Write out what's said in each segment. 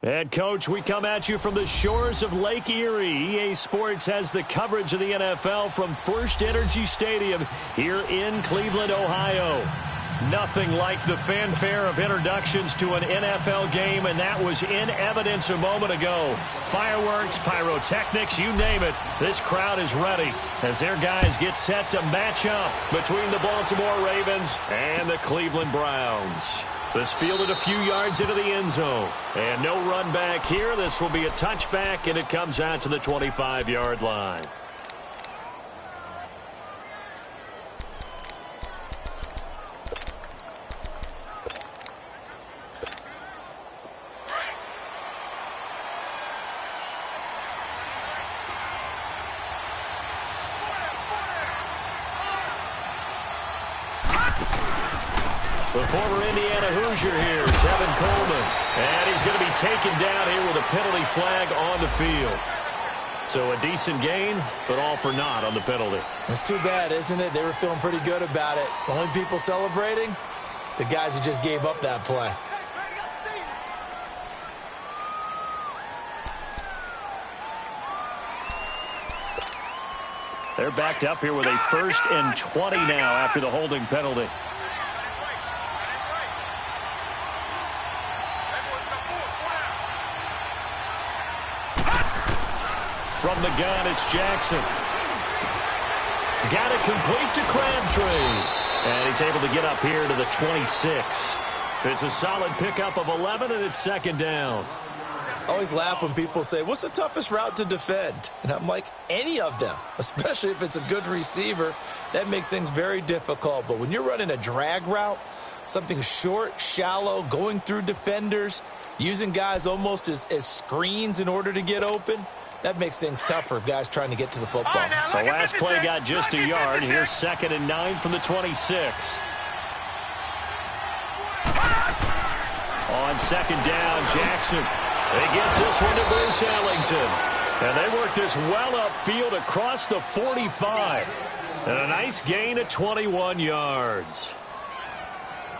Head coach, we come at you from the shores of Lake Erie. EA Sports has the coverage of the NFL from First Energy Stadium here in Cleveland, Ohio. Nothing like the fanfare of introductions to an NFL game, and that was in evidence a moment ago. Fireworks, pyrotechnics, you name it. This crowd is ready as their guys get set to match up between the Baltimore Ravens and the Cleveland Browns. This fielded a few yards into the end zone. And no run back here. This will be a touchback, and it comes out to the 25-yard line. The former Indiana Hoosier here, Tevin Coleman. And he's going to be taken down here with a penalty flag on the field. So a decent gain, but all for naught on the penalty. It's too bad, isn't it? They were feeling pretty good about it. The only people celebrating, the guys who just gave up that play. They're backed up here with a 1st and 20 now after the holding penalty. From the gun, it's Jackson. Got it complete to Crabtree. And he's able to get up here to the 26. It's a solid pickup of 11, and it's 2nd down. I always laugh when people say, what's the toughest route to defend? And I'm like, any of them, especially if it's a good receiver. That makes things very difficult. But when you're running a drag route, something short, shallow, going through defenders, using guys almost as screens in order to get open, that makes things tough for guys trying to get to the football. The last play got just a yard. Here's 2nd and 9 from the 26. On 2nd down, Jackson. He gets this one to Bruce Ellington. And they work this well upfield across the 45. And a nice gain of 21 yards.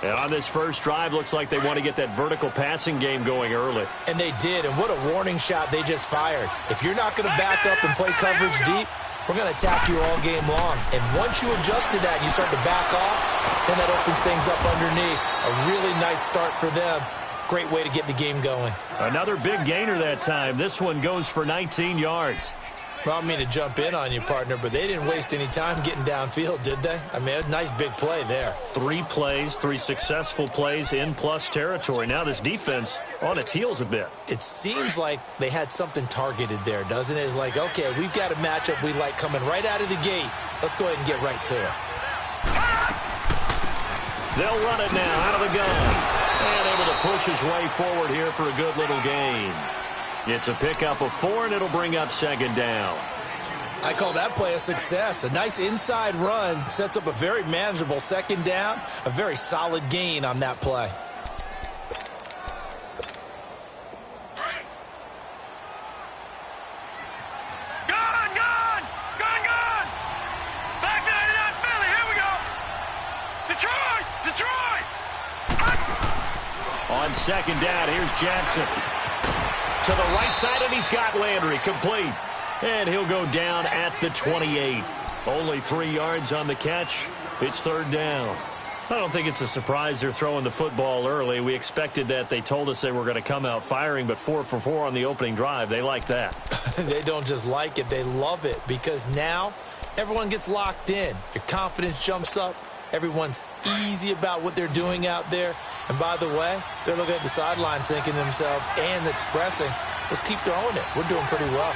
And on this first drive, looks like they want to get that vertical passing game going early. And they did, and what a warning shot they just fired. If you're not going to back up and play coverage deep, we're going to attack you all game long. And once you adjust to that and you start to back off, then that opens things up underneath. A really nice start for them. Great way to get the game going. Another big gainer that time. This one goes for 19 yards. Well, I don't mean to jump in on you, partner, but they didn't waste any time getting downfield, did they? I mean, a nice big play there. 3 plays, 3 successful plays in plus territory. Now this defense on its heels a bit. It seems like they had something targeted there, doesn't it? It's like, okay, we've got a matchup we like coming right out of the gate. Let's go ahead and get right to it. They'll run it now out of the gun. And able to push his way forward here for a good little gain. It's a pickup of 4, and it'll bring up 2nd down. I call that play a success. A nice inside run sets up a very manageable 2nd down. A very solid gain on that play. Gone! Back 99 Philly, here we go! Detroit! On 2nd down, here's Jackson. To the right side, and he's got Landry complete. And he'll go down at the 28. Only 3 yards on the catch. It's 3rd down. I don't think it's a surprise they're throwing the football early. We expected that. They told us they were going to come out firing, but 4 for 4 on the opening drive. They like that. They don't just like it, they love it, because now everyone gets locked in. Your confidence jumps up. Everyone's easy about what they're doing out there. And by the way, they're looking at the sideline thinking to themselves and expressing, let's keep throwing it. We're doing pretty well.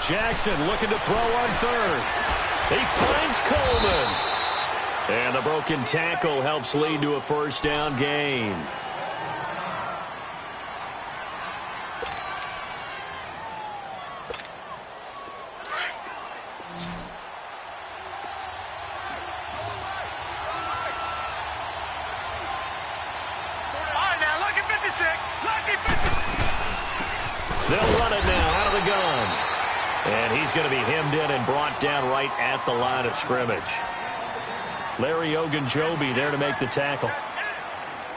Jackson looking to throw on 3rd. He finds Coleman. And the broken tackle helps lead to a 1st down gain. They'll run it now out of the gun. And he's going to be hemmed in and brought down right at the line of scrimmage. Larry Ogunjobi there to make the tackle.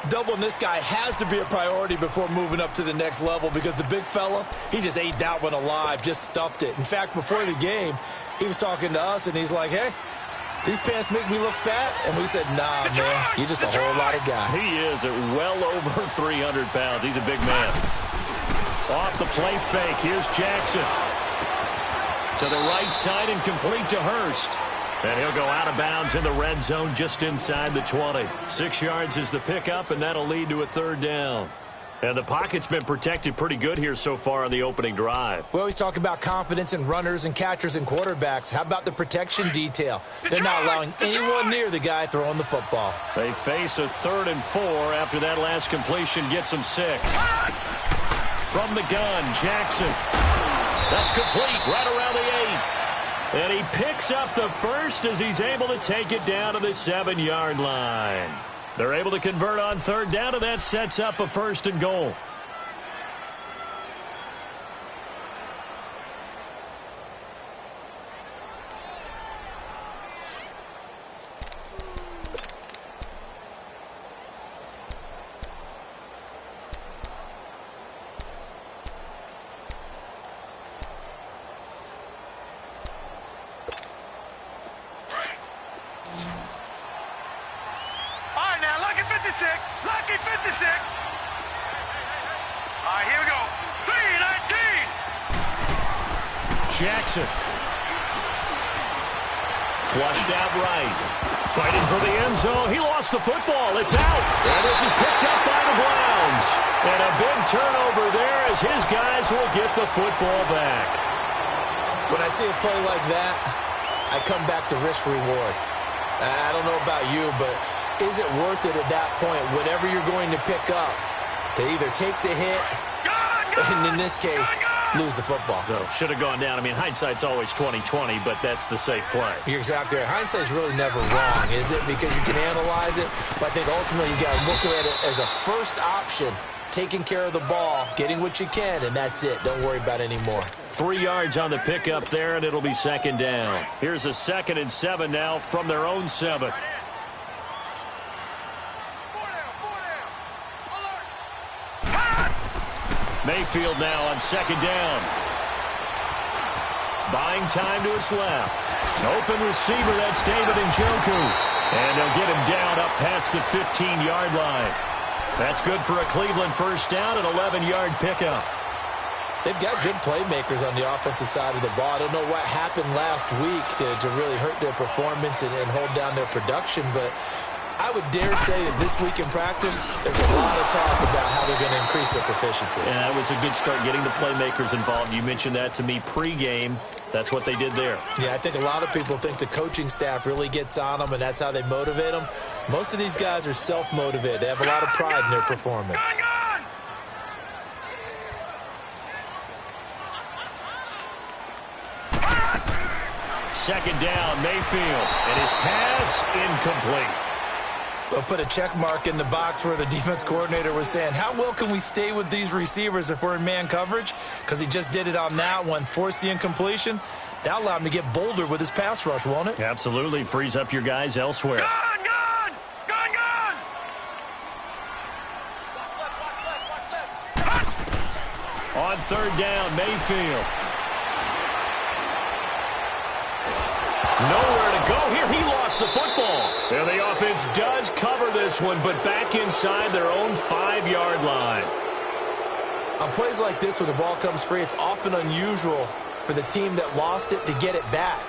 Doubling this guy has to be a priority before moving up to the next level because the big fella, he just ate that one alive, just stuffed it. In fact, before the game, he was talking to us, and he's like, hey, these pants make me look fat? And we said, nah, man, you're just a whole lot of guy. He is at well over 300 pounds. He's a big man. Off the play fake, here's Jackson. To the right side and complete to Hurst. And he'll go out of bounds in the red zone just inside the 20. 6 yards is the pickup, and that'll lead to a third down. And the pocket's been protected pretty good here so far on the opening drive. We always talk about confidence in runners and catchers and quarterbacks. How about the protection detail? They're not allowing anyone near the guy throwing the football. They face a 3rd and 4 after that last completion gets them 6. From the gun, Jackson. That's complete right around the 8. And he picks up the first as he's able to take it down to the 7-yard line. They're able to convert on 3rd down, and that sets up a 1st and goal. Lucky 56. All right, here we go. 3-19. Jackson. Flushed out right. Fighting for the end zone. He lost the football. It's out. And this is picked up by the Browns. And a big turnover there as his guys will get the football back. When I see a play like that, I come back to risk reward. I don't know about you, but is it worth it at that point, whatever you're going to pick up, to either take the hit and, in this case, lose the football? So, should have gone down. I mean, hindsight's always 20/20, but that's the safe play. You're exactly right. Hindsight's really never wrong, is it? Because you can analyze it, but I think ultimately you got to look at it as a first option, taking care of the ball, getting what you can, and that's it. Don't worry about any more. 3 yards on the pickup there, and it'll be 2nd down. Here's a 2nd and 7 now from their own 7. Mayfield now on 2nd down. Buying time to his left. Open receiver, that's David Njoku. And they'll get him down up past the 15-yard line. That's good for a Cleveland 1st down, an 11-yard pickup. They've got good playmakers on the offensive side of the ball. I don't know what happened last week to really hurt their performance and hold down their production, but I would dare say that this week in practice, there's a lot of talk about how they're going to increase their proficiency. Yeah, that was a good start, getting the playmakers involved. You mentioned that to me pregame. That's what they did there. Yeah, I think a lot of people think the coaching staff really gets on them, and that's how they motivate them. Most of these guys are self-motivated. They have a lot of pride in their performance. 2nd down, Mayfield. And his pass incomplete. We'll put a check mark in the box where the defense coordinator was saying, how well can we stay with these receivers if we're in man coverage? Because he just did it on that one, forced the incompletion. That allowed him to get bolder with his pass rush, won't it? Absolutely. Frees up your guys elsewhere. Gone! On 3rd down, Mayfield. Nowhere to go here. He lost the football. And the offense does cover this one, but back inside their own 5-yard line. On plays like this, when the ball comes free, it's often unusual for the team that lost it to get it back.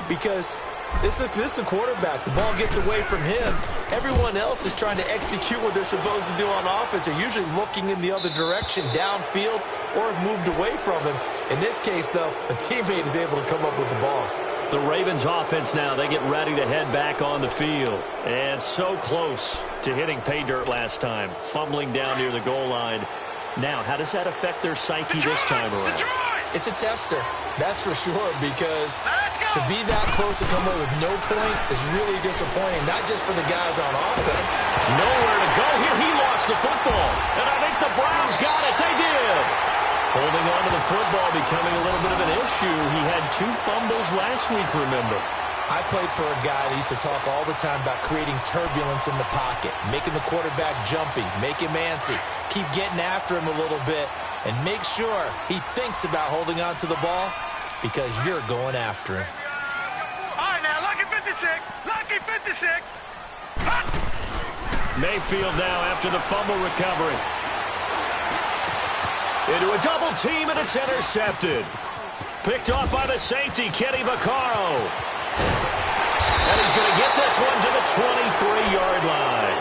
Because this is the quarterback. The ball gets away from him. Everyone else is trying to execute what they're supposed to do on offense. They're usually looking in the other direction, downfield, or have moved away from him. In this case, though, a teammate is able to come up with the ball. The Ravens offense now, they get ready to head back on the field. And so close to hitting pay dirt last time, fumbling down near the goal line. Now, how does that affect their psyche this time around? It's a tester, that's for sure, because to be that close and come away with no points is really disappointing, not just for the guys on offense. Nowhere to go here. He lost the football. And I think the Browns got it. They did. Holding on to the football becoming a little bit of an issue. He had 2 fumbles last week, remember. I played for a guy that used to talk all the time about creating turbulence in the pocket, making the quarterback jumpy, make him antsy, keep getting after him a little bit, and make sure he thinks about holding on to the ball because you're going after him. All right, now, lucky 56. Lucky 56. Mayfield now after the fumble recovery. Into a double team, and it's intercepted. Picked off by the safety, Kenny Vaccaro. And he's going to get this one to the 23-yard line.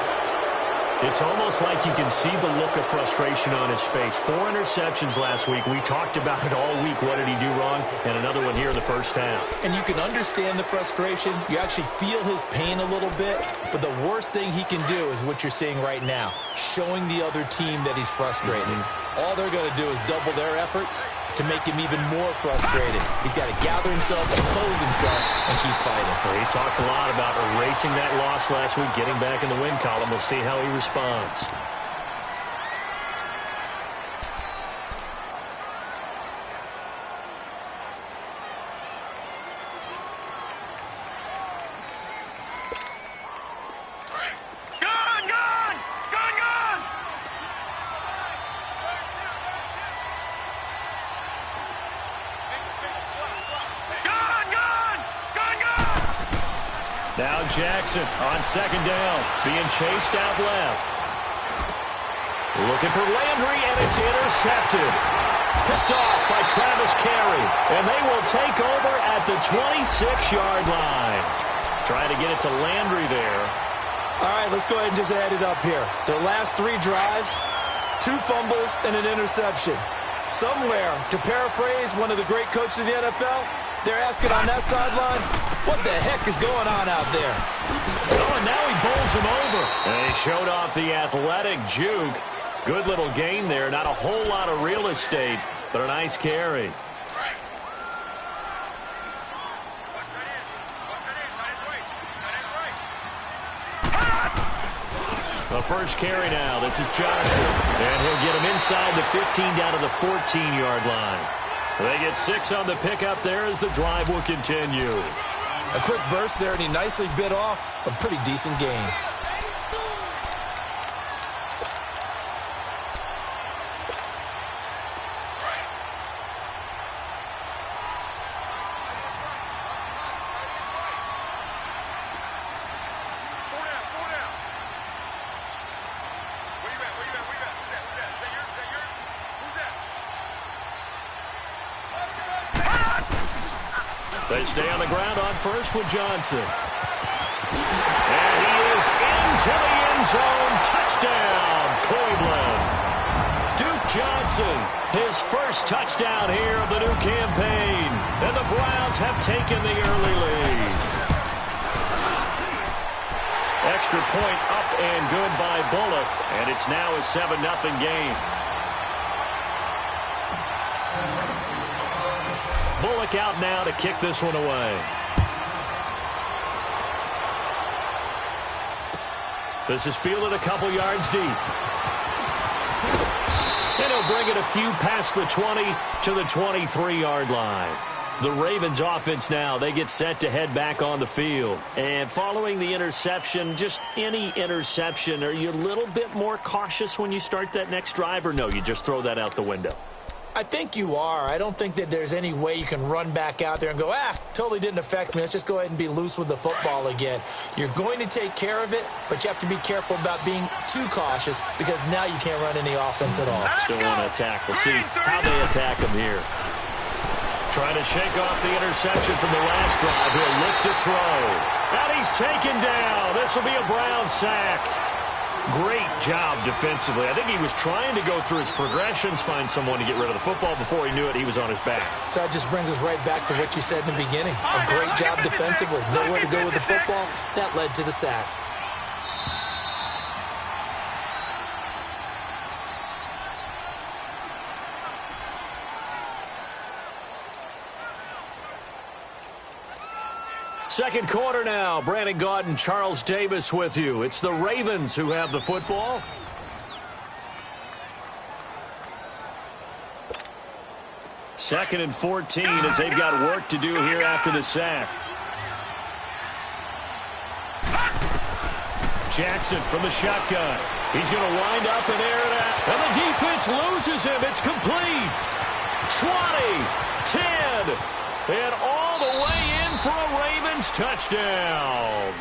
It's almost like you can see the look of frustration on his face. 4 interceptions last week. We talked about it all week. What did he do wrong? And another one here in the first half. And you can understand the frustration. You actually feel his pain a little bit. But the worst thing he can do is what you're seeing right now, showing the other team that he's frustrated. All they're going to do is double their efforts to make him even more frustrated. He's got to gather himself, compose himself, and keep fighting. Well, he talked a lot about erasing that loss last week, getting back in the win column. We'll see how he responds. Now Jackson on second down, being chased out left. Looking for Landry, and it's intercepted. Picked off by Travis Carey, and they will take over at the 26-yard line. Trying to get it to Landry there. All right, let's go ahead and just add it up here. Their last 3 drives, 2 fumbles and an interception. Somewhere, to paraphrase one of the great coaches of the NFL, they're asking on that sideline, what the heck is going on out there? Oh, and now he bowls him over. And he showed off the athletic juke. Good little gain there. Not a whole lot of real estate, but a nice carry. The first carry now. This is Johnson. And he'll get him inside the 15 down to the 14-yard line. They get 6 on the pickup there as the drive will continue. A quick burst there, and he nicely bit off a pretty decent gain. They stay on the ground on first with Johnson. And he is into the end zone. Touchdown, Cleveland. Duke Johnson, his first touchdown here of the new campaign. And the Browns have taken the early lead. Extra point up and good by Bullock. And it's now a 7-0 game. Bullock out now to kick this one away. This is fielded a couple yards deep. And he'll bring it a few past the 20 to the 23-yard line. The Ravens offense now, they get set to head back on the field. And following the interception, just any interception, are you a little bit more cautious when you start that next drive, or no, you just throw that out the window? I think you are. I don't think that there's any way you can run back out there and go, totally didn't affect me. Let's just go ahead and be loose with the football again. You're going to take care of it, but you have to be careful about being too cautious because now you can't run any offense at all. Still want to attack. We'll see how they attack him here. Trying to shake off the interception from the last drive. He'll look to throw. And he's taken down. This will be a Brown sack. Great job defensively. I think he was trying to go through his progressions, find someone to get rid of the football. Before he knew it, he was on his back. So that just brings us right back to what you said in the beginning. A great job defensively. Nowhere to go with the football. That led to the sack. Second quarter now. Brandon Gaudin, Charles Davis with you. It's the Ravens who have the football. Second and 14 as they've got work to do here after the sack. Jackson from the shotgun. He's going to wind up and air it out. And the defense loses him. It's complete. 20, 10, and all the way in for a Ravens touchdown.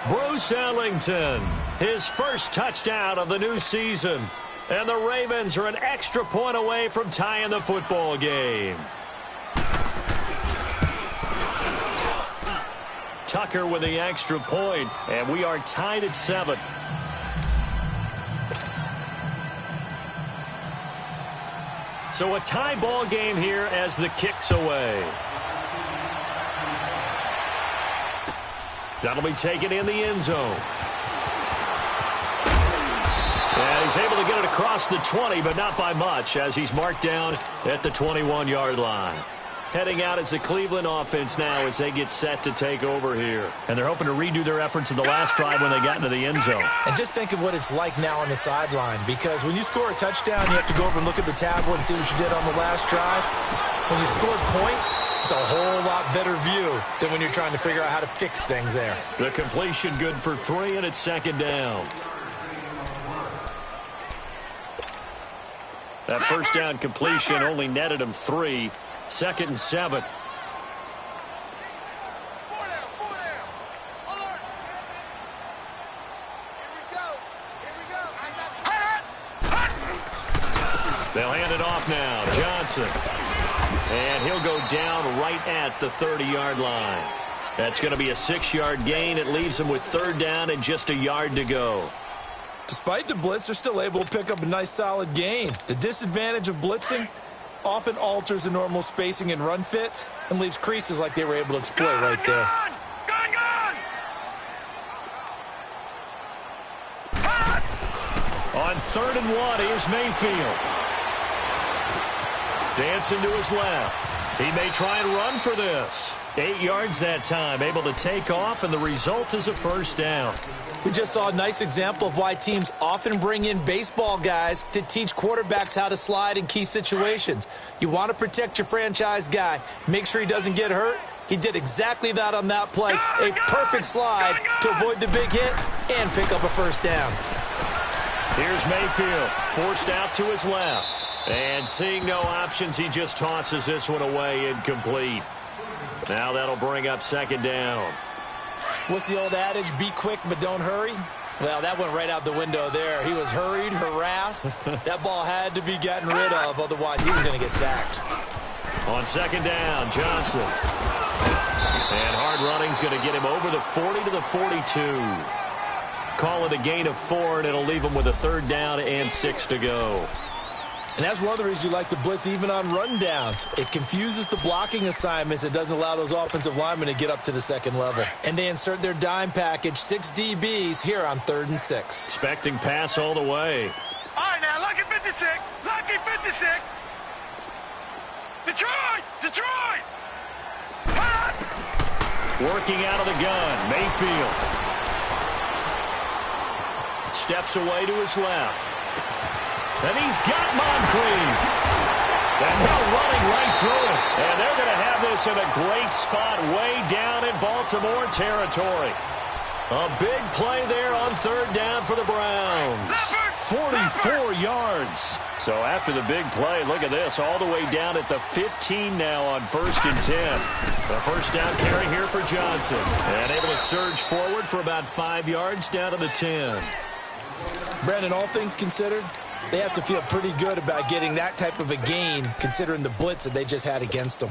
Bruce Ellington, his first touchdown of the new season. And the Ravens are an extra point away from tying the football game. Tucker with the extra point, and we are tied at 7. So a tie ball game here as the kick's away. That'll be taken in the end zone. And he's able to get it across the 20, but not by much, as he's marked down at the 21-yard line. Heading out as the Cleveland offense now as they get set to take over here. And they're hoping to redo their efforts in the last drive when they got into the end zone. And just think of what it's like now on the sideline, because when you score a touchdown, you have to go over and look at the tablet and see what you did on the last drive. When you scored points, it's a whole lot better view than when you're trying to figure out how to fix things there. The completion good for 3, and it's second down. That first down completion only netted him 3. 2nd and 7. They'll hand it off now. Johnson. And he'll go down right at the 30-yard line. That's going to be a 6-yard gain. It leaves him with 3rd down and just a yard to go. Despite the blitz, they're still able to pick up a nice solid gain. The disadvantage of blitzing often alters the normal spacing and run fits and leaves creases like they were able to exploit right there. On 3rd and 1, here's Mayfield. Dancing to his left. He may try and run for this. 8 yards that time, able to take off, and the result is a first down. We just saw a nice example of why teams often bring in baseball guys to teach quarterbacks how to slide in key situations. You want to protect your franchise guy. Make sure he doesn't get hurt. He did exactly that on that play. A perfect slide to avoid the big hit and pick up a first down. Here's Mayfield, forced out to his left. And seeing no options, he just tosses this one away, incomplete. Now that'll bring up 2nd down. What's the old adage? Be quick, but don't hurry. Well, that went right out the window there. He was hurried, harassed. That ball had to be gotten rid of, otherwise he was going to get sacked. On 2nd down, Johnson. And hard running's going to get him over the 40 to the 42. Call it a gain of 4, and it'll leave him with a 3rd down and 6 to go. And that's one of the reasons you like to blitz even on rundowns. It confuses the blocking assignments. It doesn't allow those offensive linemen to get up to the 2nd level. And they insert their dime package, 6 DBs here on 3rd and 6. Expecting pass all the way. All right, now, lucky 56. Lucky 56. Detroit! Detroit! Working out of the gun, Mayfield. Steps away to his left. And he's got Moncrief. And they're running right through it. And they're going to have this in a great spot way down in Baltimore territory. A big play there on 3rd down for the Browns. 44 yards. So after the big play, look at this, all the way down at the 15 now on 1st and 10. The first down carry here for Johnson. And able to surge forward for about 5 yards down to the 10. Brandon, all things considered, they have to feel pretty good about getting that type of a gain considering the blitz that they just had against them.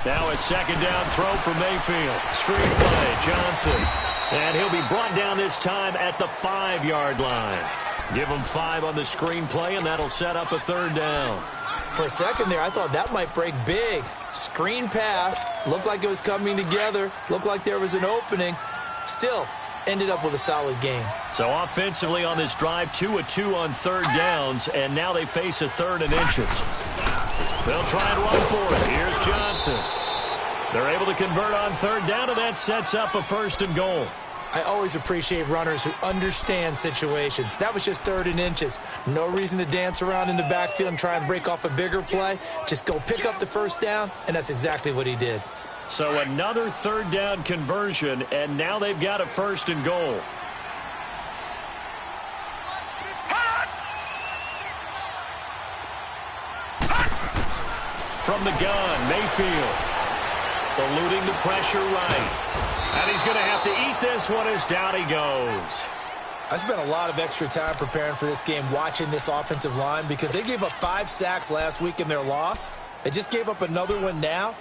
Now a 2nd down throw for Mayfield. Screen play, Johnson. And he'll be brought down this time at the 5-yard line. Give him 5 on the screen play, and that'll set up a 3rd down. For a second there, I thought that might break big. Screen pass, looked like it was coming together, looked like there was an opening. Still, ended up with a solid game. So offensively on this drive, 2 of 2 on 3rd downs, and now they face a 3rd and inches. They'll try and run for it. Here's Johnson. They're able to convert on 3rd down, and that sets up a 1st and goal. I always appreciate runners who understand situations. That was just 3rd and inches. No reason to dance around in the backfield and try and break off a bigger play. Just go pick up the first down, and that's exactly what he did. So another 3rd down conversion, and now they've got a 1st and goal. From the gun, Mayfield. Eluding the pressure right. And he's going to have to eat this one as down he goes. I spent a lot of extra time preparing for this game watching this offensive line because they gave up 5 sacks last week in their loss. They just gave up another one now.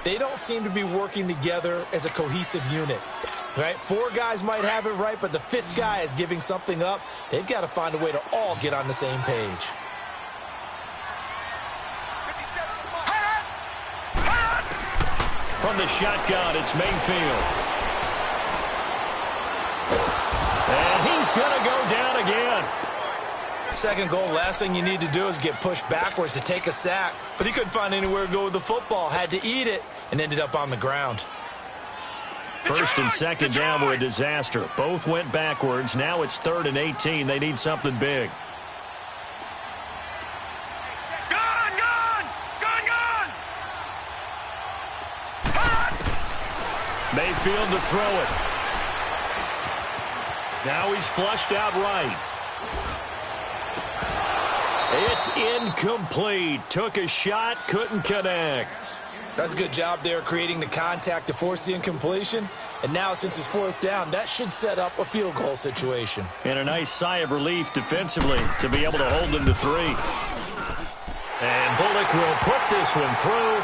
They don't seem to be working together as a cohesive unit. Right? 4 guys might have it right, but the 5th guy is giving something up. They've got to find a way to all get on the same page. From the shotgun, it's Mayfield. And he's going to go down again. 2nd goal, last thing you need to do is get pushed backwards to take a sack. But he couldn't find anywhere to go with the football. Had to eat it and ended up on the ground. 1st and 2nd down were a disaster. Both went backwards. Now it's 3rd and 18. They need something big. Mayfield to throw it. Now he's flushed out right. It's incomplete. Took a shot, couldn't connect. That's a good job there creating the contact to force the incompletion. And now since it's 4th down, that should set up a field goal situation. And a nice sigh of relief defensively to be able to hold them to 3. And Bullock will put this one through.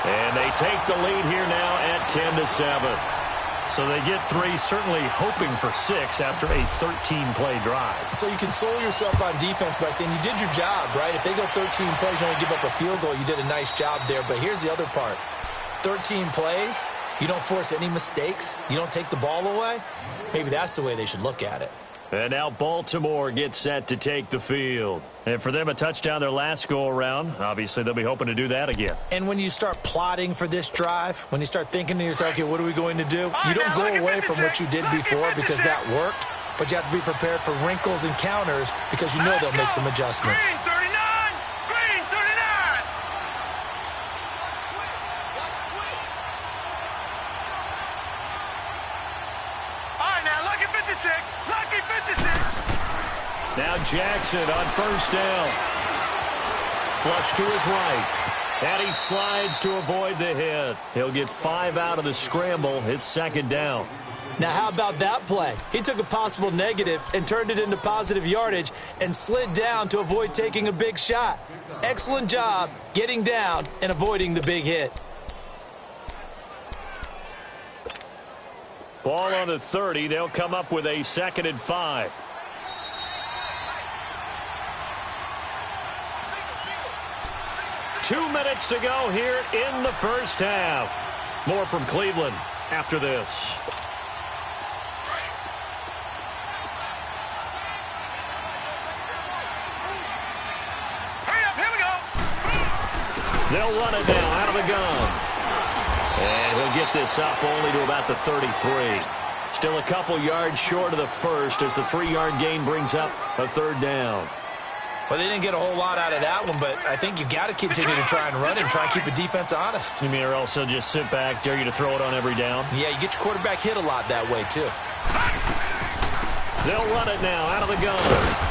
And they take the lead here now at 10-7. So they get 3, certainly hoping for 6 after a 13-play drive. So you console yourself on defense by saying you did your job, right? If they go 13 plays, you only give up a field goal, you did a nice job there. But here's the other part. 13 plays, you don't force any mistakes, you don't take the ball away. Maybe that's the way they should look at it. And now Baltimore gets set to take the field. And for them, a touchdown their last go-around. Obviously, they'll be hoping to do that again. And when you start plotting for this drive, when you start thinking to yourself, okay, what are we going to do? You don't go away from what you did before because that worked, but you have to be prepared for wrinkles and counters because you know they'll make some adjustments. Green 39! All right, now, lucky 56. Lucky 56. Now Jackson on 1st down. Flush to his right. And he slides to avoid the hit. He'll get 5 out of the scramble. It's 2nd down. Now, how about that play? He took a possible negative and turned it into positive yardage and slid down to avoid taking a big shot. Excellent job getting down and avoiding the big hit. Ball on the 30. They'll come up with a 2nd and 5. Two minutes to go here in the first half. More from Cleveland after this. Hurry up, here we go. They'll run it now out of the gun. And he'll get this up only to about the 33. Still a couple yards short of the first as the 3-yard gain brings up a 3rd down. Well, they didn't get a whole lot out of that one, but I think you've got to continue to try and run and try and keep the defense honest. You mean or else they'll just sit back, dare you to throw it on every down? Yeah, you get your quarterback hit a lot that way, too. They'll run it now out of the gun.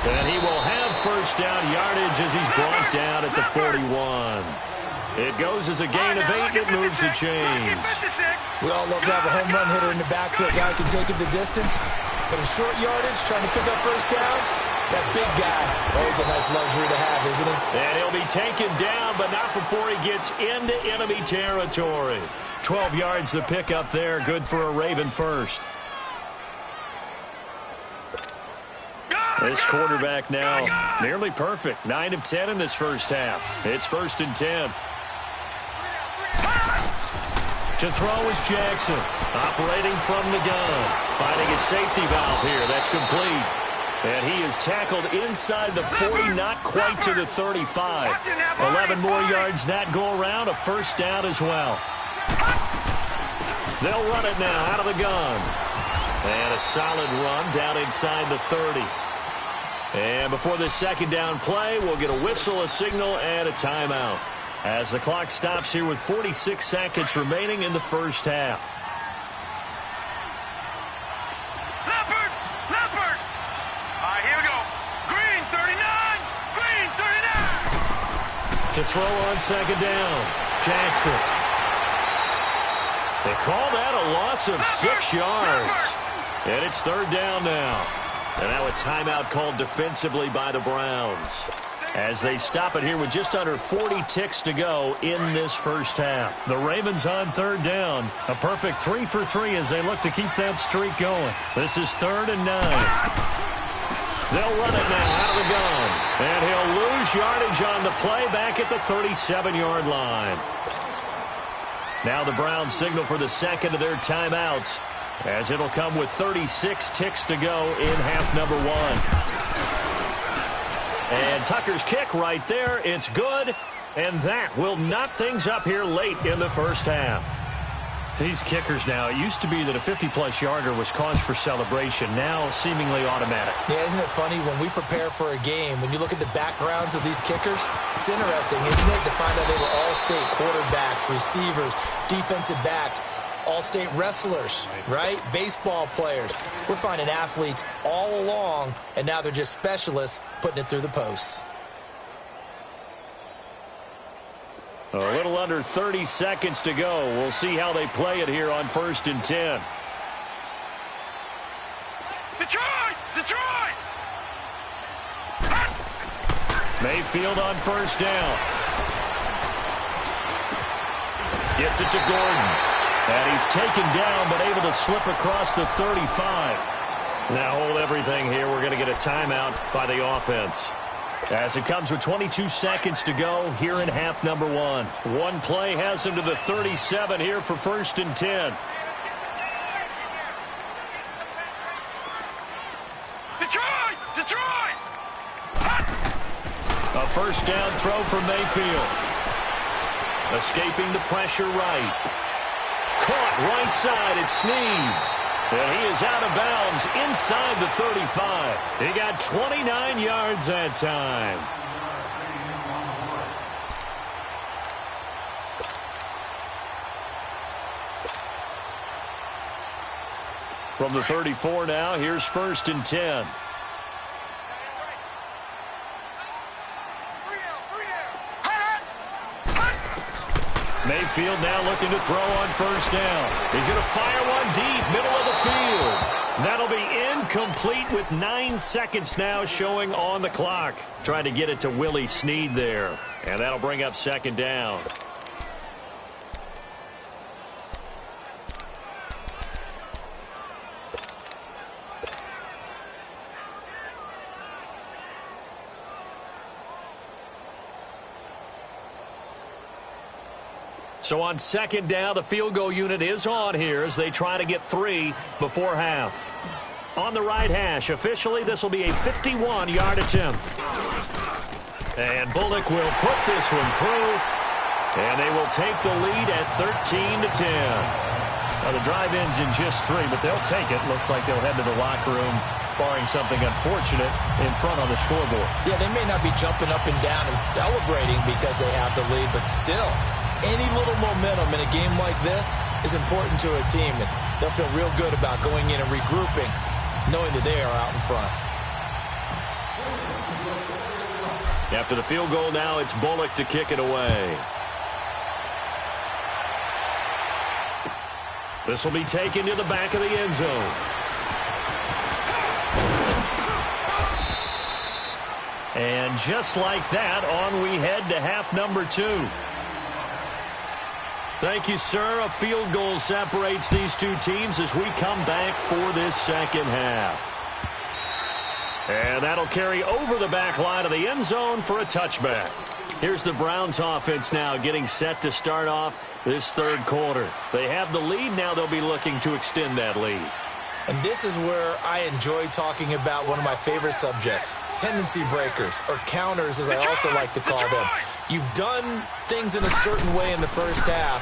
And he will have 1st down yardage as he's brought down at the 41. It goes as a gain of 8. It moves the chains. We all love to have a home run hitter in the backfield. Guy can take it the distance. But in short yardage, trying to pick up 1st downs, that big guy, always a nice luxury to have, isn't he? And he'll be taken down, but not before he gets into enemy territory. 12 yards to pick up there. Good for a Raven first. This quarterback now nearly perfect. 9 of 10 in this first half. It's 1st and 10. To throw is Jackson. Operating from the gun. Finding a safety valve here. That's complete. And he is tackled inside the 40, not quite to the 35. 11 more yards that go around. A 1st down as well. They'll run it now out of the gun. And a solid run down inside the 30. And before the second down play, we'll get a whistle, a signal, and a timeout, as the clock stops here with 46 seconds remaining in the first half. Leopard! Leopard! All right, here we go. Green 39! Green 39! To throw on second down, Jackson. They call that a loss of 6 yards. And it's third down now. And now a timeout called defensively by the Browns, as they stop it here with just under 40 ticks to go in this first half. The Ravens on third down. A perfect 3 for 3 as they look to keep that streak going. This is 3rd and 9. They'll run it now out of the gun. And he'll lose yardage on the play back at the 37-yard line. Now the Browns signal for the second of their timeouts, as it'll come with 36 ticks to go in half number 1. And Tucker's kick right there. It's good. And that will knot things up here late in the first half. These kickers now, it used to be that a 50-plus yarder was cause for celebration. Now seemingly automatic. Yeah, isn't it funny when we prepare for a game, when you look at the backgrounds of these kickers, it's interesting, isn't it, to find out they were all-state quarterbacks, receivers, defensive backs, all-state wrestlers, right? Baseball players. We're finding athletes all along, and now they're just specialists putting it through the posts. A little under 30 seconds to go. We'll see how they play it here on 1st and 10. Detroit! Detroit! Mayfield on first down. Gets it to Gordon. And he's taken down, but able to slip across the 35. Now hold everything here. We're going to get a timeout by the offense, as it comes with 22 seconds to go here in half number 1. One play has him to the 37 here for 1st and 10. Detroit! Detroit! A first down throw for Mayfield. Escaping the pressure right. Caught right side. It's Snead. And he is out of bounds inside the 35. He got 29 yards that time. From the 34 now, here's 1st and 10. Mayfield now looking to throw on first down. He's going to fire one deep, middle of the field. That'll be incomplete with 9 seconds now showing on the clock. Trying to get it to Willie Snead there. And that'll bring up second down. So on second down, the field goal unit is on here as they try to get 3 before half. On the right hash, officially, this will be a 51-yard attempt. And Bullock will put this one through, and they will take the lead at 13-10. Now, the drive ends in just 3, but they'll take it. Looks like they'll head to the locker room, barring something unfortunate, in front on the scoreboard. Yeah, they may not be jumping up and down and celebrating because they have the lead, but still, any little momentum in a game like this is important to a team, and they'll feel real good about going in and regrouping, knowing that they are out in front. After the field goal now, it's Bullock to kick it away. This will be taken to the back of the end zone. And just like that, on we head to half number 2. Thank you, sir. A field goal separates these two teams as we come back for this second half. And that'll carry over the back line of the end zone for a touchback. Here's the Browns offense now getting set to start off this third quarter. They have the lead. Now they'll be looking to extend that lead. And this is where I enjoy talking about one of my favorite subjects, tendency breakers, or counters as I also like to call them. You've done things in a certain way in the first half.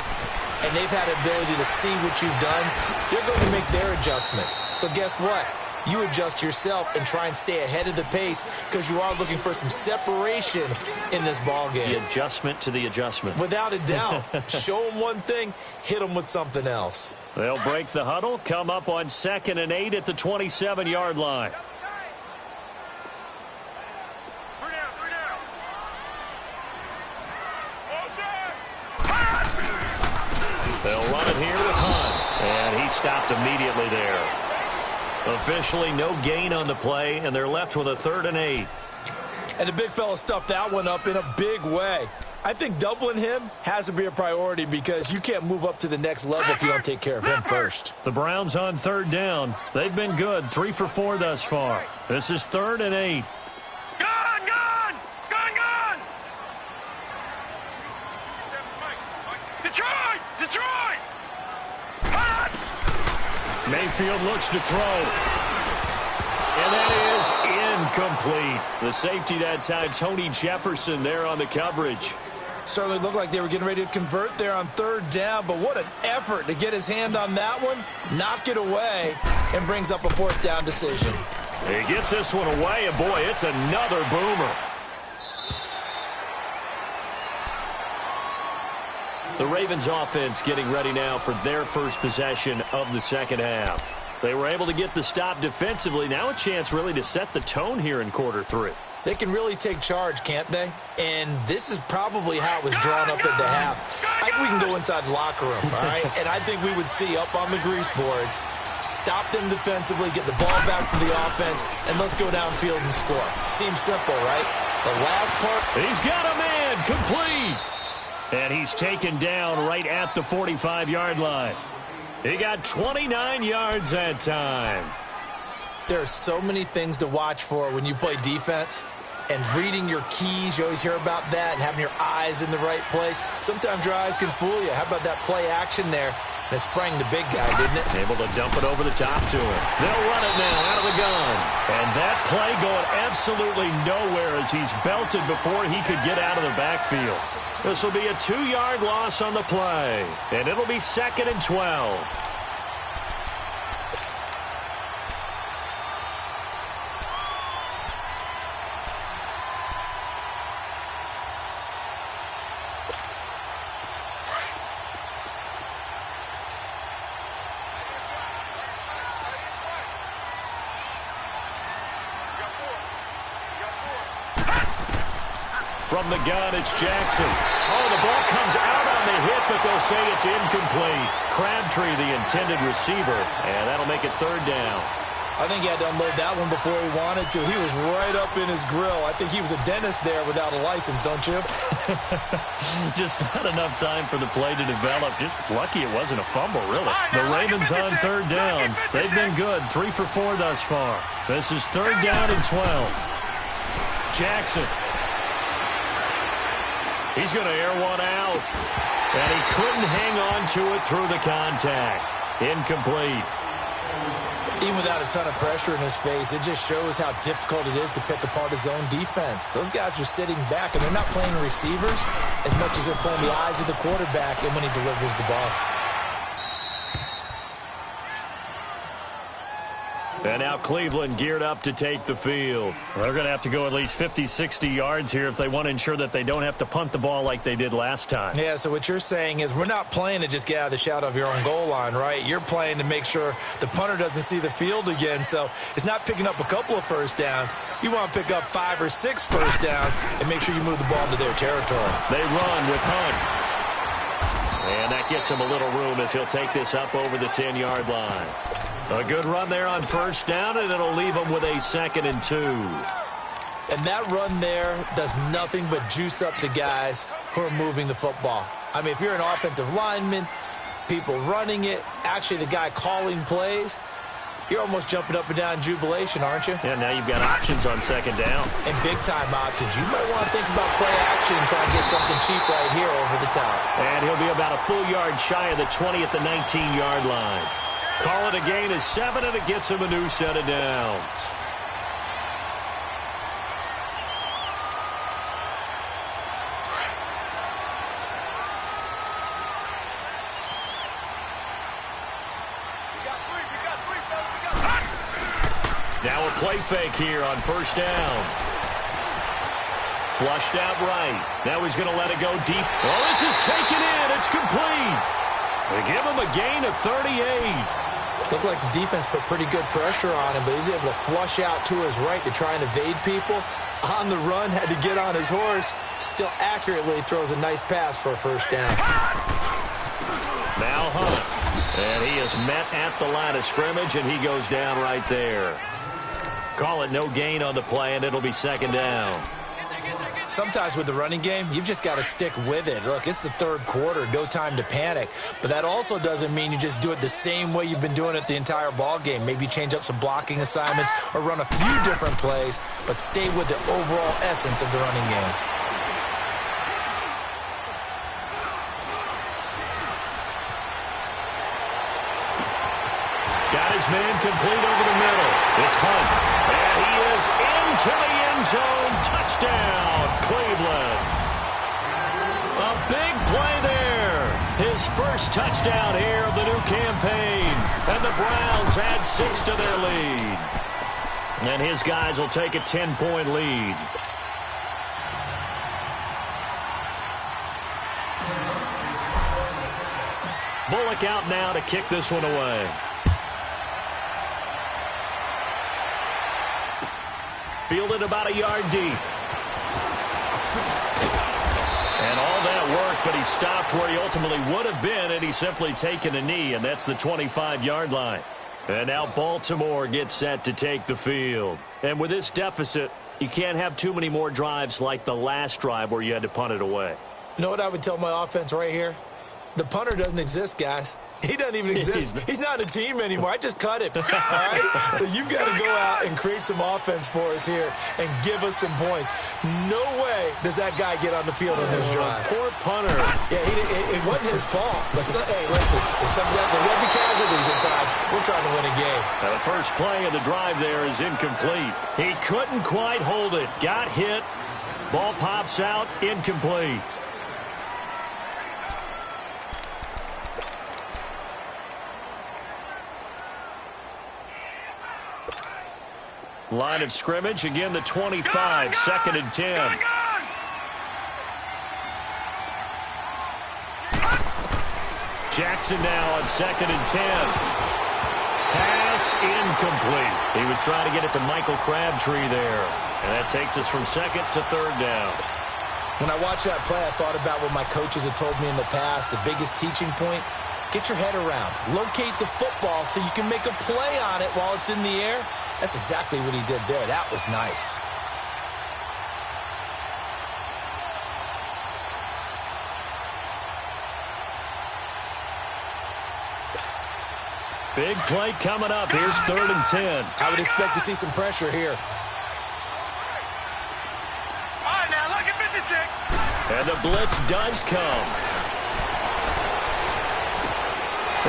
and they've had the ability to see what you've done, they're going to make their adjustments. So guess what? You adjust yourself and try and stay ahead of the pace because you are looking for some separation in this ball game. The adjustment to the adjustment. Without a doubt. Show them one thing, hit them with something else. They'll break the huddle, come up on 2nd and 8 at the 27-yard line. They'll run it here with Hunt, and he stopped immediately there. Officially no gain on the play, and they're left with a 3rd and 8. And the big fella stuffed that one up in a big way. I think doubling him has to be a priority because you can't move up to the next level if you don't take care of him first. The Browns on 3rd down. They've been good, 3 for 4 thus far. This is 3rd and 8. Gone! Gone! Gone! Gone! Detroit! Detroit! Hot! Mayfield looks to throw. And that is incomplete. The safety that time, Tony Jefferson there on the coverage. Certainly looked like they were getting ready to convert there on 3rd down, but what an effort to get his hand on that one, knock it away, and brings up a 4th down decision. He gets this one away, and boy, it's another boomer. The Ravens offense getting ready now for their first possession of the second half. They were able to get the stop defensively. Now a chance really to set the tone here in quarter 3. They can really take charge, can't they? And this is probably how it was drawn up at the half. I think we can go inside the locker room, all right? And I think we would see up on the grease boards, stop them defensively, get the ball back from the offense, and let's go downfield and score. Seems simple, right? The last part. He's got a man, complete. And he's taken down right at the 45-yard line. He got 29 yards that time. There are so many things to watch for when you play defense. And reading your keys, you always hear about that, and having your eyes in the right place. Sometimes your eyes can fool you. How about that play action there? And it sprang the big guy, didn't it? Able to dump it over the top to him. They'll run it now out of the gun. And that play going absolutely nowhere as he's belted before he could get out of the backfield. This will be a 2-yard loss on the play. And it'll be 2nd and 12. From the gun, it's Jackson. Oh, the ball comes out on the hit, but they'll say it's incomplete. Crabtree, the intended receiver, and that'll make it 3rd down. I think he had to unload that one before he wanted to. He was right up in his grill. I think he was a dentist there without a license, don't you? Just not enough time for the play to develop. Just lucky it wasn't a fumble, really. The Ravens on 3rd down. They've been good, 3 for 4 thus far. This is 3rd down and 12. Jackson. He's going to air one out. And he couldn't hang on to it through the contact. Incomplete. Even without a ton of pressure in his face, it just shows how difficult it is to pick apart his own defense. Those guys are sitting back, and they're not playing receivers as much as they're playing the eyes of the quarterback and when he delivers the ball. And now Cleveland geared up to take the field. They're going to have to go at least 50, 60 yards here if they want to ensure that they don't have to punt the ball like they did last time. Yeah, so what you're saying is we're not playing to just get out of the shadow of your own goal line, right? You're playing to make sure the punter doesn't see the field again. So it's not picking up a couple of first downs. You want to pick up 5 or 6 first downs and make sure you move the ball into their territory. They run with Hunt. And that gets him a little room as he'll take this up over the 10-yard line. A good run there on first down, and it'll leave him with a 2nd and 2. And that run there does nothing but juice up the guys who are moving the football. I mean, if you're an offensive lineman, people running it, actually the guy calling plays, you're almost jumping up and down in jubilation, aren't you? Yeah, now you've got options on 2nd down. And big-time options. You might want to think about play action and try and get something cheap right here over the top. And he'll be about a full yard shy of the 20 at the 19-yard line. Call it a gain of 7, and it gets him a new set of downs. play fake here on first down. Flushed out right. Now he's going to let it go deep. Oh, this is taken in. It's complete. They give him a gain of 38. Looked like the defense put pretty good pressure on him, but he's able to flush out to his right to try and evade people. On the run, had to get on his horse. Still accurately throws a nice pass for a first down. Now Hunt. And he is met at the line of scrimmage, and he goes down right there. Call it no gain on the play, and it'll be second down. Sometimes with the running game, you've just got to stick with it. Look, it's the third quarter, no time to panic. But that also doesn't mean you just do it the same way you've been doing it the entire ball game. Maybe change up some blocking assignments or run a few different plays, but stay with the overall essence of the running game. Got his man complete over the middle. It's Hunt. And he is into the end zone. Touchdown, Cleveland. A big play there. His first touchdown here of the new campaign. And the Browns add 6 to their lead. And his guys will take a 10-point lead. Bullock out now to kick this one away. Fielded about a yard deep. And all that work, but he stopped where he ultimately would have been, and he's simply taken a knee, and that's the 25-yard line. And now Baltimore gets set to take the field. And with this deficit, you can't have too many more drives like the last drive where you had to punt it away. You know what I would tell my offense right here? The punter doesn't exist, guys. He doesn't even exist. He's not a team anymore. I just cut him. All right? So you've got to go out and create some offense for us here and give us some points. No way does that guy get on the field on this drive. Poor punter. Yeah, it wasn't his fault. But hey, listen, if there'll be casualties at times. We're trying to win a game. Now the first play of the drive there is incomplete. He couldn't quite hold it. Got hit. Ball pops out. Incomplete. Line of scrimmage, again the 25, second and 10. Jackson now on second and 10. Pass incomplete. He was trying to get it to Michael Crabtree there. And that takes us from second to third down. When I watched that play, I thought about what my coaches had told me in the past. The biggest teaching point, get your head around. Locate the football so you can make a play on it while it's in the air. That's exactly what he did there. That was nice. Big play coming up. Here's third and 10. I would expect to see some pressure here. All right, now look at 56. And the blitz does come.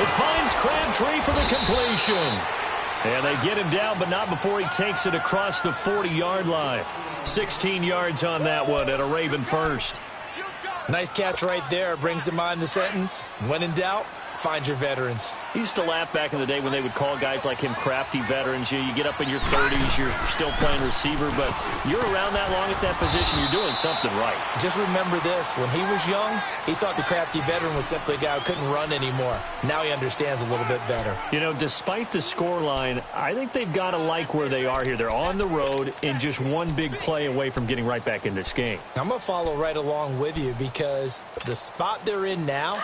It finds Crabtree for the completion. And they get him down, but not before he takes it across the 40-yard line. 16 yards on that one and a Raven first. Nice catch right there. Brings to mind the sentence, when in doubt, find your veterans. He used to laugh back in the day when they would call guys like him crafty veterans. You get up in your 30s, you're still playing receiver, but you're around that long at that position, you're doing something right. Just remember this. When he was young, he thought the crafty veteran was simply a guy who couldn't run anymore. Now he understands a little bit better. You know, despite the scoreline, I think they've got to like where they are here. They're on the road and just one big play away from getting right back in this game. I'm going to follow right along with you because the spot they're in now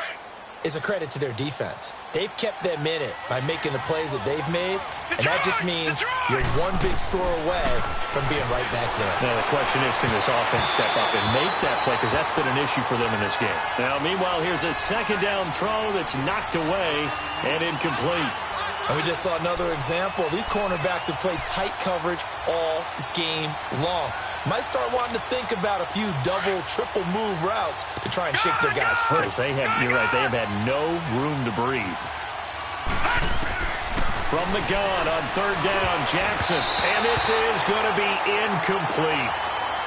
is a credit to their defense. They've kept them in it by making the plays that they've made, and that just means you're one big score away from being right back there. Now, the question is, can this offense step up and make that play? Because that's been an issue for them in this game. Now, meanwhile, here's a second down throw that's knocked away and incomplete. And we just saw another example. These cornerbacks have played tight coverage all game long. Might start wanting to think about a few double, triple move routes to try and shake their guys free. You're right, they have had no room to breathe. From the gun on third down, Jackson. And this is going to be incomplete.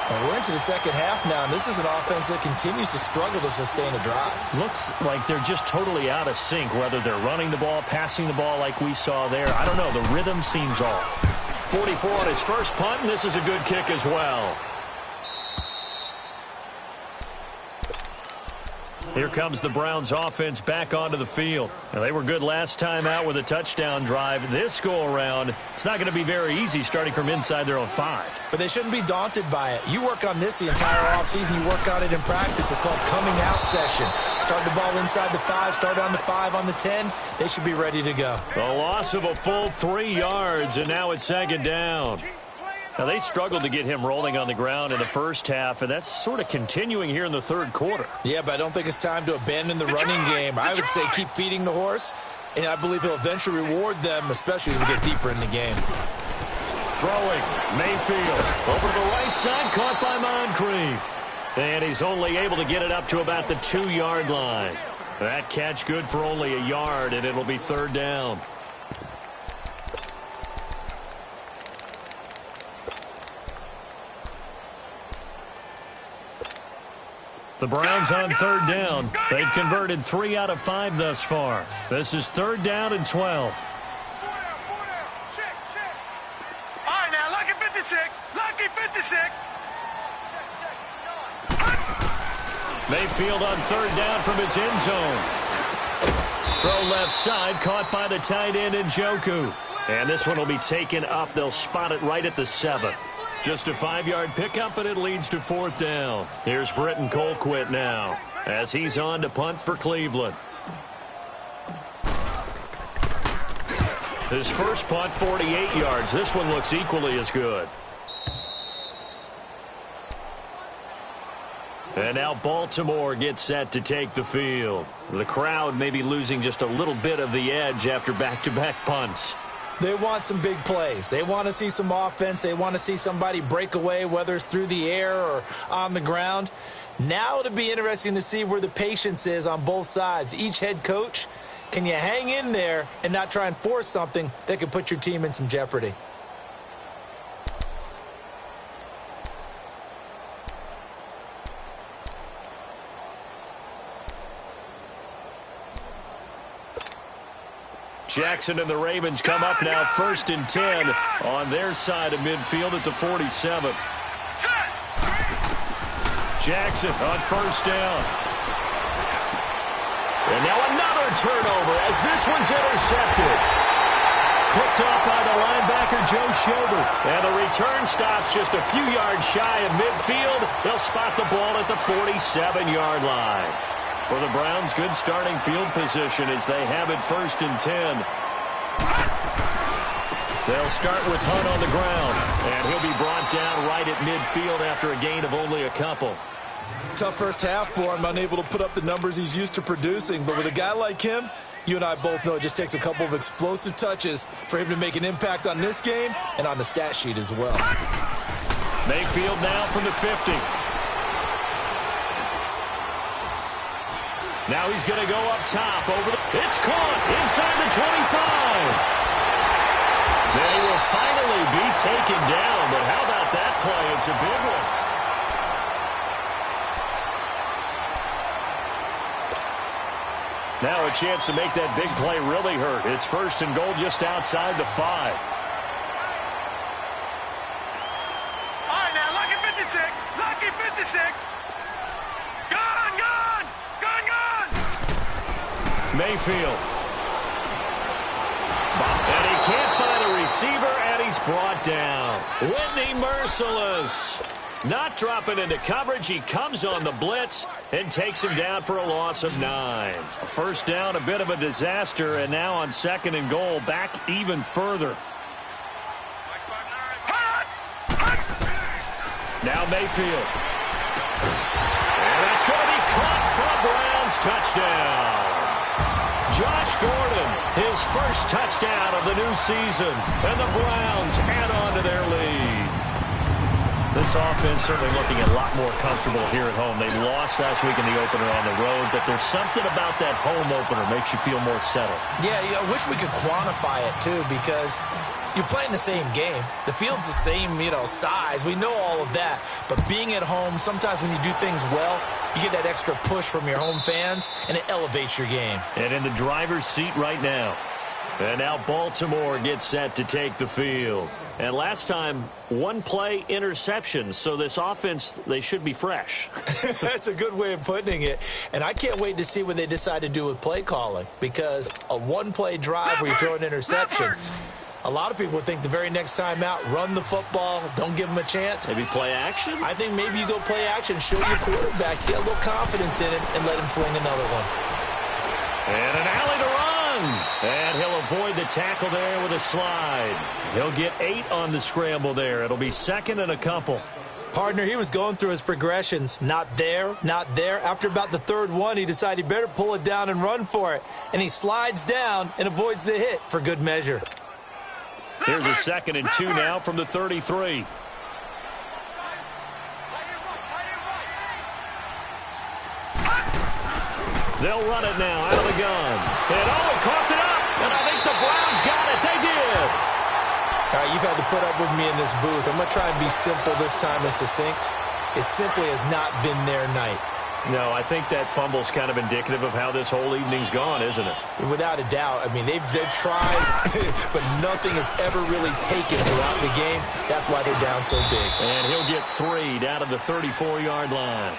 And we're into the second half now, and this is an offense that continues to struggle to sustain a drive. Looks like they're just totally out of sync, whether they're running the ball, passing the ball like we saw there. I don't know. The rhythm seems off. 44 on his first punt, and this is a good kick as well. Here comes the Browns offense back onto the field. Now, they were good last time out with a touchdown drive. This go-around, it's not going to be very easy starting from inside their own 5. But they shouldn't be daunted by it. You work on this the entire offseason. You work on it in practice. It's called coming out session. Start the ball inside the 5, start on the 5, on the 10. They should be ready to go. A loss of a full 3 yards, and now it's second down. Now, they struggled to get him rolling on the ground in the first half, and that's sort of continuing here in the third quarter. Yeah, but I don't think it's time to abandon the running game. I would say keep feeding the horse, and I believe he'll eventually reward them, especially as we get deeper in the game. Throwing, Mayfield, over to the right side, caught by Moncrief. And he's only able to get it up to about the 2-yard line. That catch good for only a yard, and it'll be third down. The Browns on third down. They've converted 3 out of 5 thus far. This is third down and 12. Check. All right, now, lucky 56. Lucky 56. Mayfield on third down from his end zone. Throw left side, caught by the tight end Njoku. And this one will be taken up. They'll spot it right at the 7. Just a 5-yard pickup, and it leads to fourth down. Here's Britton Colquitt now as he's on to punt for Cleveland. His first punt, 48 yards. This one looks equally as good. And now Baltimore gets set to take the field. The crowd may be losing just a little bit of the edge after back-to-back punts. They want some big plays. They want to see some offense. They want to see somebody break away, whether it's through the air or on the ground. Now it'll be interesting to see where the patience is on both sides. Each head coach, can you hang in there and not try and force something that could put your team in some jeopardy? Jackson and the Ravens come up now first and 10 on their side of midfield at the 47. Jackson on first down. And now another turnover as this one's intercepted. Picked off by the linebacker Joe Schobert. And the return stops just a few yards shy of midfield. They'll spot the ball at the 47-yard line. For the Browns, good starting field position as they have it first and 10. They'll start with Hunt on the ground, and he'll be brought down right at midfield after a gain of only a couple. Tough first half for him, unable to put up the numbers he's used to producing. But with a guy like him, you and I both know it just takes a couple of explosive touches for him to make an impact on this game and on the stat sheet as well. Mayfield now from the 50. Now he's going to go up top over the... It's caught inside the 25. They will finally be taken down, but how about that play? It's a big one. Now a chance to make that big play really hurt. It's first and goal just outside the 5. All right, now, lucky 56. Lucky 56. Mayfield. And he can't find a receiver, and he's brought down. Whitney Merciless. Not dropping into coverage. He comes on the blitz and takes him down for a loss of 9. A first down, a bit of a disaster, and now on second and goal, back even further. Now Mayfield. And that's going to be caught for a Browns touchdown. Josh Gordon, his first touchdown of the new season, and the Browns add on to their lead. This offense certainly looking a lot more comfortable here at home. They lost last week in the opener on the road, but there's something about that home opener makes you feel more settled. Yeah, I wish we could quantify it, too, because you're playing the same game. The field's the same, size. We know all of that. But being at home, sometimes when you do things well, you get that extra push from your home fans, and it elevates your game. And in the driver's seat right now. And now Baltimore gets set to take the field. And last time, one play interception. So this offense, they should be fresh. That's a good way of putting it. And I can't wait to see what they decide to do with play calling, because a one-play drive where you throw an interception, a lot of people would think the very next time out, run the football, don't give them a chance. Maybe play action? I think maybe you go play action, show your quarterback, get a little confidence in him, and let him fling another one. And an alley to run. And he'll avoid the tackle there with a slide. He'll get 8 on the scramble there. It'll be second and a couple. Partner, he was going through his progressions. Not there, not there. After about the third one, he decided he better pull it down and run for it. And he slides down and avoids the hit for good measure. Here's a 2nd and 2 now from the 33. They'll run it now out of the gun. And he coughed it up. And I think the Browns got it. They did. All right, you've had to put up with me in this booth. I'm going to try and be simple this time and succinct. It simply has not been their night. No, I think that fumble's kind of indicative of how this whole evening's gone, isn't it? Without a doubt. I mean, they've tried, but nothing has ever really taken throughout the game. That's why they're down so big. And he'll get 3 down to the 34-yard line.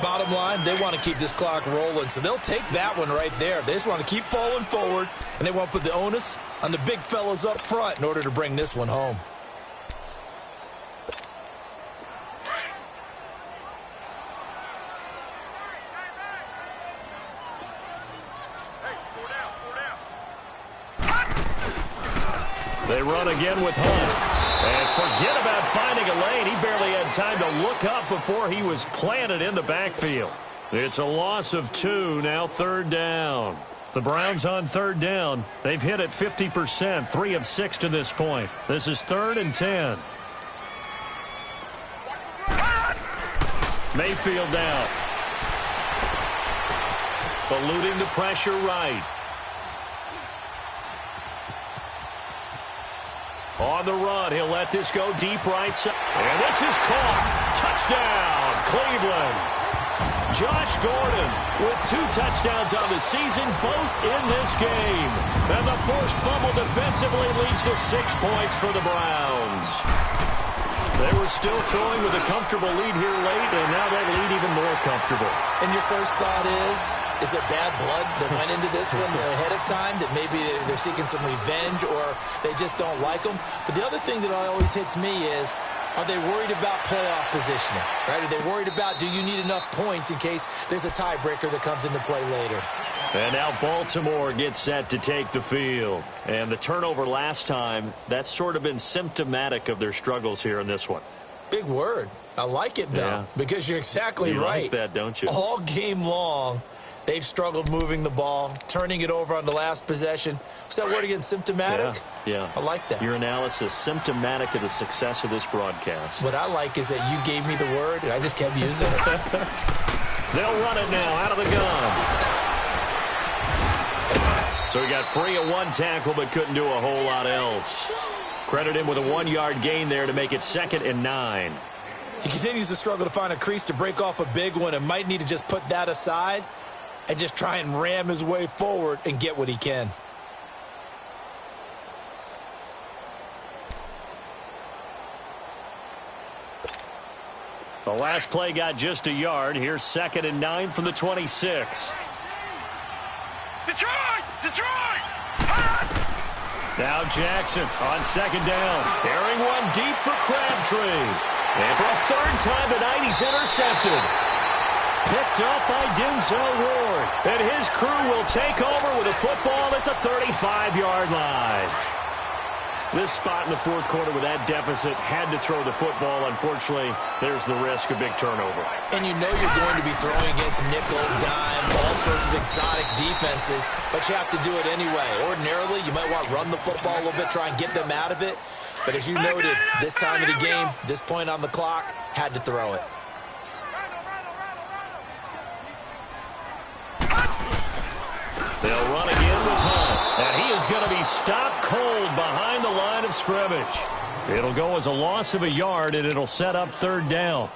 Bottom line, they want to keep this clock rolling, so they'll take that one right there. They just want to keep falling forward, and they want to put the onus on the big fellas up front in order to bring this one home. They run again with Hunt. And forget about finding a lane. He barely had time to look up before he was planted in the backfield. It's a loss of 2, now 3rd down. The Browns on 3rd down. They've hit it 50%, 3 of 6 to this point. This is 3rd and 10. Mayfield down. Eluding the pressure right. On the run, he'll let this go deep right side. And this is caught. Touchdown, Cleveland. Josh Gordon with 2 touchdowns on the season, both in this game. And the forced fumble defensively leads to 6 points for the Browns. They were still throwing with a comfortable lead here late, and now that lead even more comfortable. And your first thought is there bad blood that went into this one ahead of time, that maybe they're seeking some revenge or they just don't like them? But the other thing that always hits me is, are they worried about playoff positioning? Right? Are they worried about, do you need enough points in case there's a tiebreaker that comes into play later? And now Baltimore gets set to take the field. And the turnover last time, that's sort of been symptomatic of their struggles here in this one. Big word. I like it, though, because you're exactly right. You like that, don't you? All game long, they've struggled moving the ball, turning it over on the last possession. What's that word again, symptomatic? Yeah. I like that. Your analysis, symptomatic of the success of this broadcast. What I like is that you gave me the word, and I just kept using it. They'll run it now out of the gun. So he got free of 1 tackle, but couldn't do a whole lot else. Credit him with a 1-yard gain there to make it 2nd and 9. He continues to struggle to find a crease to break off a big one and might need to just put that aside and just try and ram his way forward and get what he can. The last play got just a yard. Here's 2nd and 9 from the 26. Detroit! Now Jackson on 2nd down. Carrying one deep for Crabtree. And for a 3rd time tonight, he's intercepted. Picked up by Denzel Ward. And his crew will take over with a football at the 35-yard line. This spot in the 4th quarter with that deficit had to throw the football. Unfortunately, there's the risk of big turnover. And you know you're going to be throwing against nickel, dime, all sorts of exotic defenses, but you have to do it anyway. Ordinarily, you might want to run the football a little bit, try and get them out of it. But as you noted, this time of the game, this point on the clock, had to throw it. They'll run again with Hunt. And he is going to be stopped cold behind the line of scrimmage. It'll go as a loss of a yard, and it'll set up 3rd down.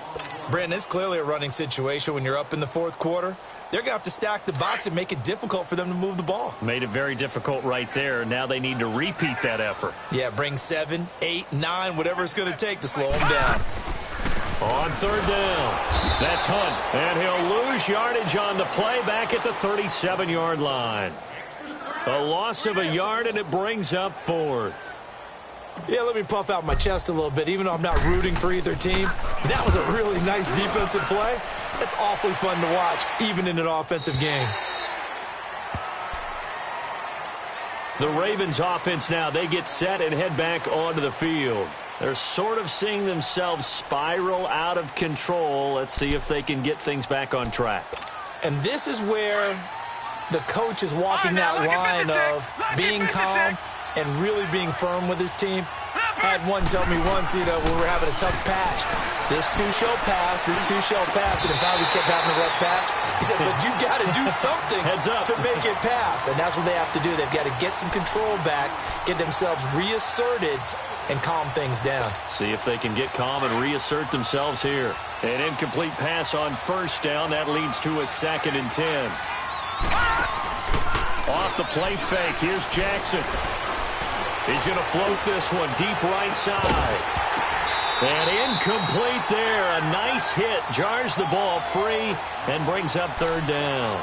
Brandon, it's clearly a running situation when you're up in the 4th quarter. they're going to have to stack the box and make it difficult for them to move the ball. Made it very difficult right there. Now they need to repeat that effort. Yeah, bring 7, 8, 9, whatever it's going to take to slow them down. On third down, that's Hunt, and he'll lose yardage on the play back at the 37-yard line. A loss of a yard, and it brings up fourth. Yeah, let me puff out my chest a little bit, even though I'm not rooting for either team. That was a really nice defensive play. It's awfully fun to watch, even in an offensive game. The Ravens offense now, they get set and head back onto the field. They're sort of seeing themselves spiral out of control. Let's see if they can get things back on track. And this is where the coach is walking that line of being calm and really being firm with his team. I had one tell me once, when we were having a tough patch, this too shall pass, this too shall pass, and in fact we kept having a rough patch. He said, but you got to do something to make it pass, and that's what they have to do. They've got to get some control back, get themselves reasserted, and calm things down. See if they can get calm and reassert themselves here. An incomplete pass on first down. That leads to a 2nd and 10. Off the play fake, here's Jackson. He's going to float this one deep right side. And incomplete there. A nice hit. Jars the ball free and brings up third down.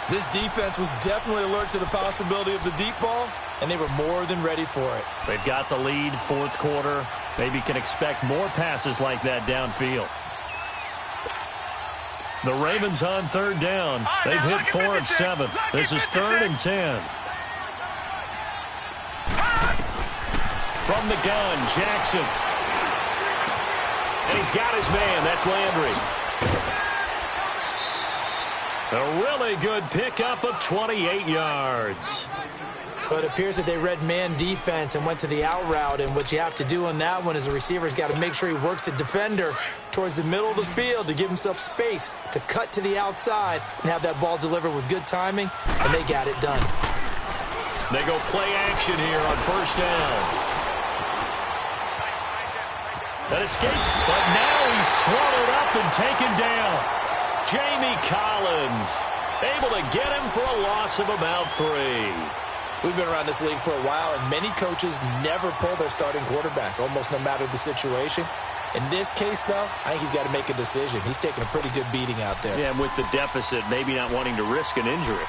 This defense was definitely alert to the possibility of the deep ball, and they were more than ready for it. They've got the lead, fourth quarter. Maybe can expect more passes like that downfield. The Ravens on third down. They've hit 4 of 7. This is 3rd and 10. From the gun, Jackson. And he's got his man. That's Landry. A really good pickup of 28 yards. But it appears that they read man defense and went to the out route, and what you have to do on that one is a receiver's got to make sure he works a defender towards the middle of the field to give himself space to cut to the outside and have that ball delivered with good timing, and they got it done. They go play action here on first down. That escapes, but now he's swallowed up and taken down. Jamie Collins able to get him for a loss of about 3. We've been around this league for a while, and many coaches never pull their starting quarterback, almost no matter the situation. In this case, though, I think he's got to make a decision. He's taking a pretty good beating out there. Yeah, and with the deficit, maybe not wanting to risk an injury.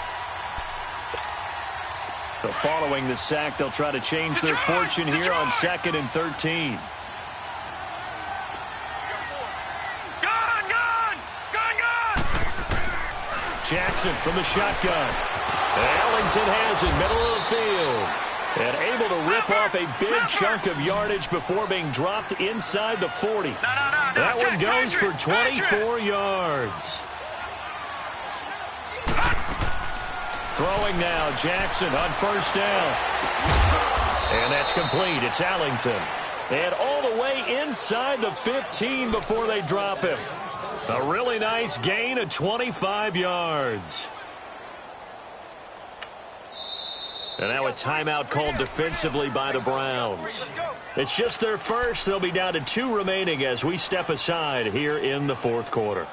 So following the sack, they'll try to change their fortune here on 2nd and 13. Jackson from the shotgun. Ellington has it, middle of the field. And able to rip off a big chunk of yardage before being dropped inside the 40. That one goes for 24 yards. Throwing now, Jackson on first down. And that's complete. It's Ellington. And all the way inside the 15 before they drop him. A really nice gain of 25 yards. And now a timeout called defensively by the Browns. It's just their first. They'll be down to 2 remaining as we step aside here in the fourth quarter.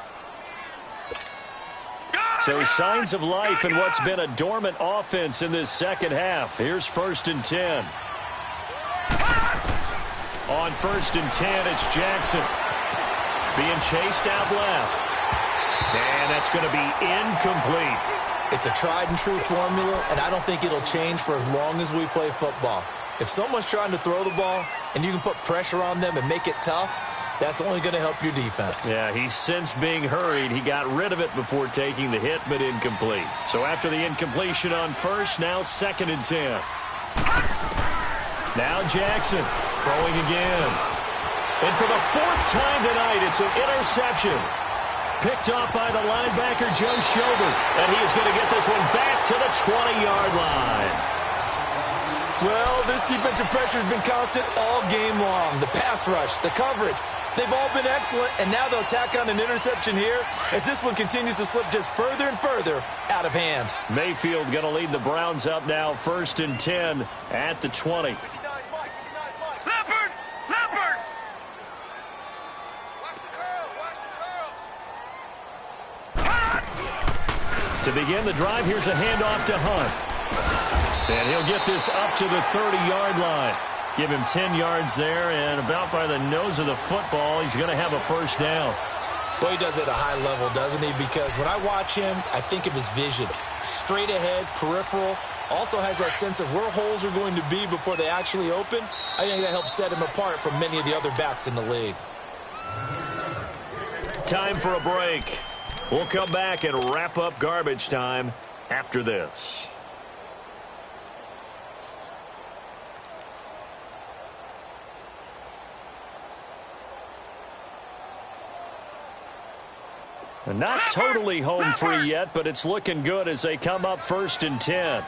So signs of life in what's been a dormant offense in this second half. Here's 1st and 10. On 1st and 10, it's Jackson. Being chased out left. And that's going to be incomplete. It's a tried-and-true formula, and I don't think it'll change for as long as we play football. If someone's trying to throw the ball and you can put pressure on them and make it tough, that's only going to help your defense. Yeah, he's since being hurried. He got rid of it before taking the hit, but incomplete. So after the incompletion on first, now 2nd and 10. Now Jackson throwing again. And for the 4th time tonight, it's an interception. Picked off by the linebacker, Joe Schobert. And he is going to get this one back to the 20-yard line. Well, this defensive pressure has been constant all game long. The pass rush, the coverage, they've all been excellent. And now they'll tack on an interception here as this one continues to slip just further and further out of hand. Mayfield going to lead the Browns up now, 1st and 10 at the 20. To begin the drive, here's a handoff to Hunt. And he'll get this up to the 30-yard line. Give him 10 yards there, and about by the nose of the football, he's going to have a first down. Well, he does it at a high level, doesn't he? Because when I watch him, I think of his vision. Straight ahead, peripheral. Also has that sense of where holes are going to be before they actually open. I think that helps set him apart from many of the other backs in the league. Time for a break. We'll come back and wrap up garbage time after this. And not totally home free yet, but it's looking good as they come up 1st and 10.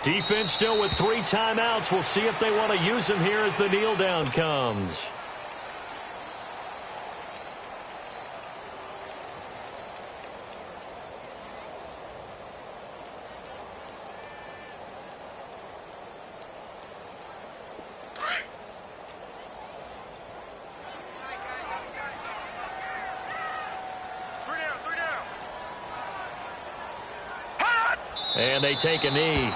Defense still with 3 timeouts. We'll see if they want to use them here as the kneel down comes. And they take a knee.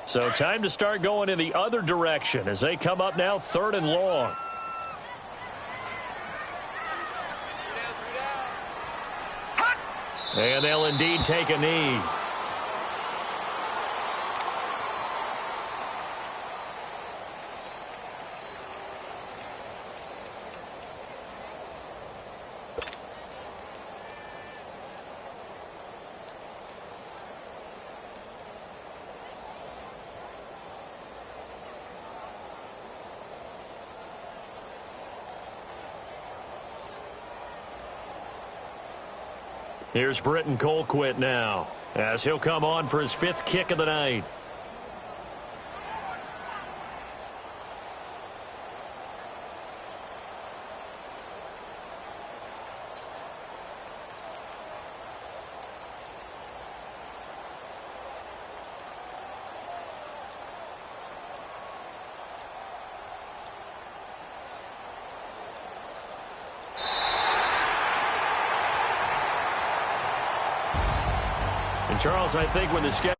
So time to start going in the other direction as they come up now 3rd and long. And they'll indeed take a knee. Here's Britton Colquitt now, as he'll come on for his 5th kick of the night. Charles, I think when the schedule